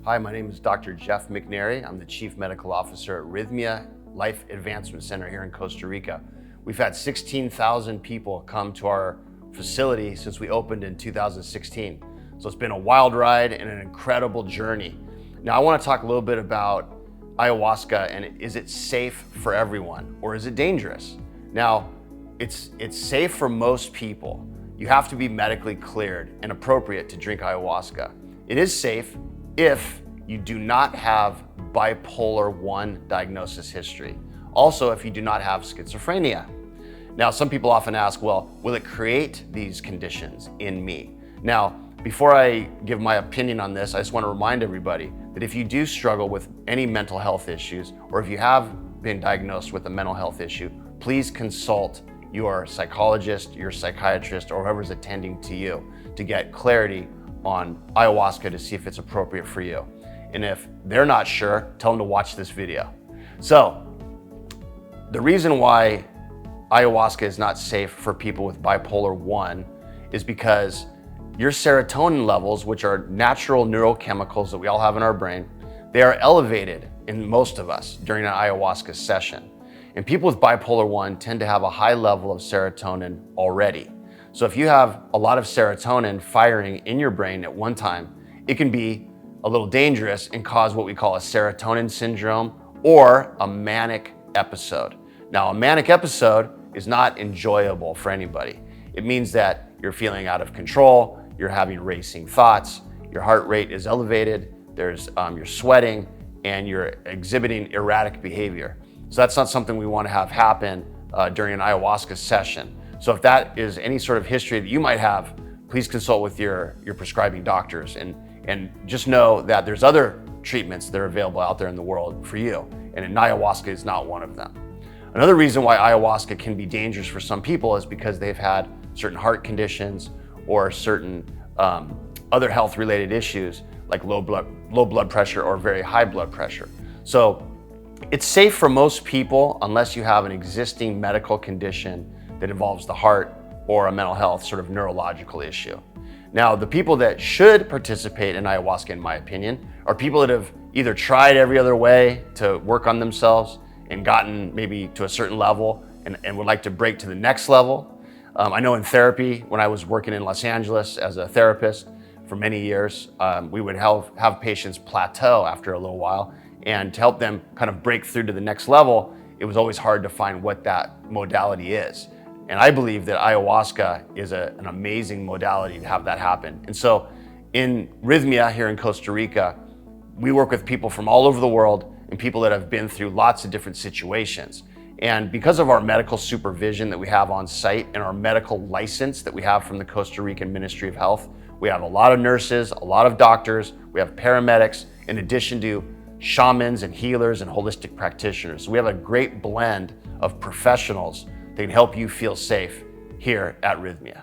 Hi, my name is Dr. Jeff McNairy. I'm the Chief Medical Officer at Rythmia Life Advancement Center here in Costa Rica. We've had 16,000 people come to our facility since we opened in 2016. So it's been a wild ride and an incredible journey. Now I want to talk a little bit about ayahuasca and is it safe for everyone or is it dangerous? Now, it's safe for most people. You have to be medically cleared and appropriate to drink ayahuasca. It is safe if you do not have bipolar 1 diagnosis history. Also, if you do not have schizophrenia. Now, some people often ask, well, will it create these conditions in me? Now, before I give my opinion on this, I just want to remind everybody that if you do struggle with any mental health issues, or if you have been diagnosed with a mental health issue, please consult your psychologist, your psychiatrist, or whoever's attending to you to get clarity on ayahuasca to see if it's appropriate for you. And if they're not sure, tell them to watch this video. So, the reason why ayahuasca is not safe for people with bipolar 1 is because your serotonin levels, which are natural neurochemicals that we all have in our brain, they are elevated in most of us during an ayahuasca session. And people with bipolar 1 tend to have a high level of serotonin already. So if you have a lot of serotonin firing in your brain at one time, it can be a little dangerous and cause what we call a serotonin syndrome or a manic episode. Now, a manic episode is not enjoyable for anybody. It means that you're feeling out of control, you're having racing thoughts, your heart rate is elevated, you're sweating, and you're exhibiting erratic behavior. So that's not something we want to have happen during an ayahuasca session. So if that is any sort of history that you might have, please consult with your prescribing doctors and just know that there's other treatments that are available out there in the world for you, and ayahuasca is not one of them. Another reason why ayahuasca can be dangerous for some people is because they've had certain heart conditions or certain other health-related issues like low blood pressure or very high blood pressure. So it's safe for most people unless you have an existing medical condition that involves the heart or a mental health sort of neurological issue. Now, the people that should participate in ayahuasca, in my opinion, are people that have either tried every other way to work on themselves and gotten maybe to a certain level and would like to break to the next level. I know in therapy, when I was working in Los Angeles as a therapist for many years, we would have patients plateau after a little while, and to help them kind of break through to the next level, it was always hard to find what that modality is. And I believe that ayahuasca is an amazing modality to have that happen. And so in Rythmia here in Costa Rica, we work with people from all over the world and people that have been through lots of different situations. And because of our medical supervision that we have on site and our medical license that we have from the Costa Rican Ministry of Health, we have a lot of nurses, a lot of doctors, we have paramedics, in addition to shamans and healers and holistic practitioners. So we have a great blend of professionals that can help you feel safe here at Rythmia.